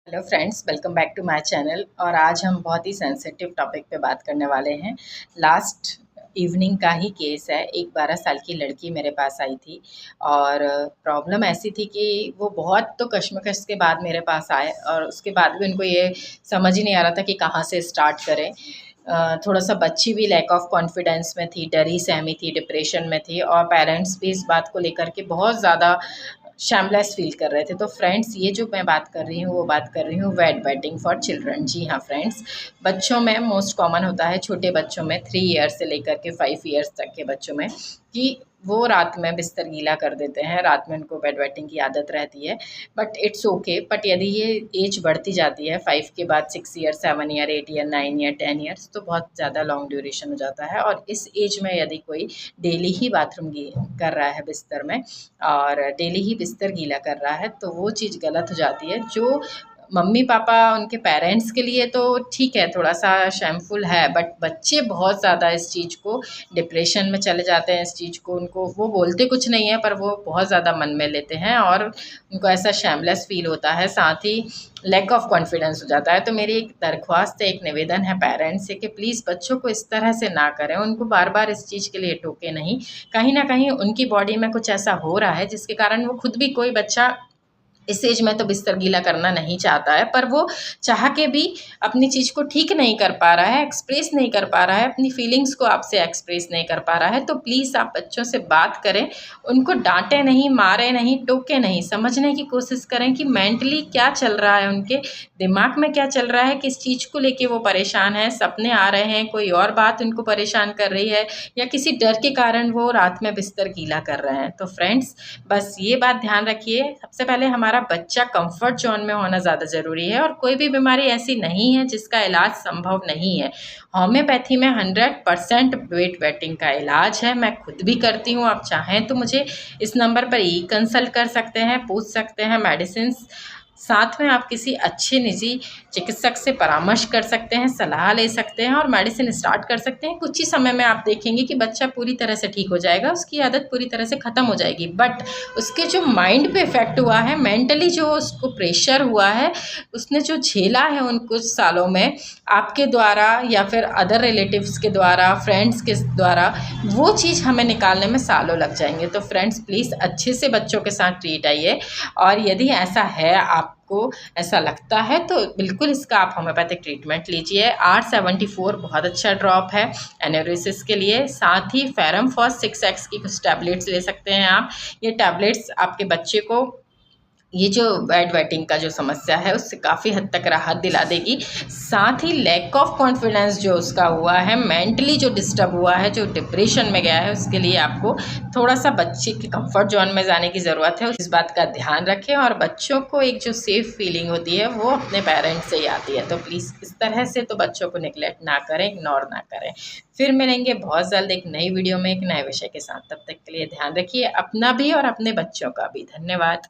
Hello friends, welcome back to my channel. और आज हम बहुत ही सेंसिटिव टॉपिक पे बात करने वाले हैं। लास्ट इवनिंग का ही केस है। एक 12 साल की लड़की मेरे पास आई थी और प्रॉब्लम ऐसी थी कि वो बहुत तो कश्मकश के बाद मेरे पास आए और उसके बाद भी उनको ये समझ ही नहीं आ रहा था कि कहाँ से स्टार्ट करें। थोड़ा सा बच्ची भी लैक ऑफ कॉन्फिडेंस में थी, डरी सहमी थी, डिप्रेशन में थी और पेरेंट्स भी इस बात को लेकर के बहुत ज़्यादा शैमलेस फील कर रहे थे। तो फ्रेंड्स, ये जो मैं बात कर रही हूँ वो बात कर रही हूँ वेट वेटिंग फॉर चिल्ड्रन। जी हाँ फ्रेंड्स, बच्चों में मोस्ट कॉमन होता है, छोटे बच्चों में 3 ईयर्स से लेकर के 5 ईयर्स तक के बच्चों में, कि वो रात में बिस्तर गीला कर देते हैं, रात में उनको बेड वेटिंग की आदत रहती है। But it's okay. बट यदि ये एज बढ़ती जाती है 5 के बाद 6 year, 7 year, 8 year, 9 year, 10 years, तो बहुत ज़्यादा लॉन्ग ड्यूरेशन हो जाता है। और इस एज में यदि कोई डेली ही बाथरूम कर रहा है बिस्तर में और डेली ही बिस्तर गीला कर रहा है, तो वो चीज़ गलत हो जाती है। जो मम्मी पापा, उनके पेरेंट्स के लिए तो ठीक है, थोड़ा सा शेमफुल है, बट बच्चे बहुत ज़्यादा इस चीज़ को डिप्रेशन में चले जाते हैं। इस चीज़ को उनको, वो बोलते कुछ नहीं है पर वो बहुत ज़्यादा मन में लेते हैं और उनको ऐसा शेमलेस फील होता है, साथ ही लैक ऑफ कॉन्फिडेंस हो जाता है। तो मेरी एक दरख्वास्त है, एक निवेदन है पेरेंट्स से कि प्लीज़ बच्चों को इस तरह से ना करें, उनको बार बार इस चीज़ के लिए टोके नहीं। कहीं ना कहीं उनकी बॉडी में कुछ ऐसा हो रहा है जिसके कारण वो खुद भी, कोई बच्चा इस एज में तो बिस्तर गीला करना नहीं चाहता है, पर वो चाह के भी अपनी चीज़ को ठीक नहीं कर पा रहा है, एक्सप्रेस नहीं कर पा रहा है, अपनी फीलिंग्स को आपसे एक्सप्रेस नहीं कर पा रहा है। तो प्लीज़ आप बच्चों से बात करें, उनको डांटे नहीं, मारे नहीं, टोके नहीं, समझने की कोशिश करें कि मेंटली क्या चल रहा है, उनके दिमाग में क्या चल रहा है, किस चीज़ को लेके वो परेशान है, सपने आ रहे हैं, कोई और बात उनको परेशान कर रही है, या किसी डर के कारण वो रात में बिस्तर गीला कर रहे हैं। तो फ्रेंड्स, बस ये बात ध्यान रखिए, सबसे पहले हमारा बच्चा कंफर्ट जोन में होना ज़्यादा ज़रूरी है। और कोई भी बीमारी ऐसी नहीं है जिसका इलाज संभव नहीं है। होम्योपैथी में 100% वेट वेटिंग का इलाज है। मैं खुद भी करती हूँ। आप चाहें तो मुझे इस नंबर पर ई कंसल्ट कर सकते हैं, पूछ सकते हैं मेडिसिन। साथ में आप किसी अच्छे निजी चिकित्सक से परामर्श कर सकते हैं, सलाह ले सकते हैं और मेडिसिन स्टार्ट कर सकते हैं। कुछ ही समय में आप देखेंगे कि बच्चा पूरी तरह से ठीक हो जाएगा, उसकी आदत पूरी तरह से ख़त्म हो जाएगी। बट उसके जो माइंड पे इफ़ेक्ट हुआ है, मेंटली जो उसको प्रेशर हुआ है, उसने जो झेला है उन कुछ सालों में आपके द्वारा या फिर अदर रिलेटिव्स के द्वारा, फ्रेंड्स के द्वारा, वो चीज़ हमें निकालने में सालों लग जाएंगे। तो फ्रेंड्स, प्लीज़ अच्छे से बच्चों के साथ ट्रीट आइए। और यदि ऐसा है, आपको ऐसा लगता है, तो बिल्कुल इसका आप होम्योपैथिक ट्रीटमेंट लीजिए। R74 बहुत अच्छा ड्रॉप है एनोरेसिस के लिए। साथ ही फेरम फॉस 6X की कुछ टैबलेट्स ले सकते हैं आप। ये टैबलेट्स आपके बच्चे को ये जो बेड वेटिंग का जो समस्या है उससे काफ़ी हद तक राहत दिला देगी। साथ ही लैक ऑफ कॉन्फिडेंस जो उसका हुआ है, मेंटली जो डिस्टर्ब हुआ है, जो डिप्रेशन में गया है, उसके लिए आपको थोड़ा सा बच्चे के कंफर्ट जोन में जाने की ज़रूरत है। इस बात का ध्यान रखें और बच्चों को एक जो सेफ़ फीलिंग होती है वो अपने पेरेंट्स से ही आती है। तो प्लीज़ इस तरह से तो बच्चों को निगलेक्ट ना करें, इग्नोर ना करें। फिर मिलेंगे बहुत जल्द एक नई वीडियो में एक नए विषय के साथ। तब तक के लिए ध्यान रखिए अपना भी और अपने बच्चों का भी। धन्यवाद।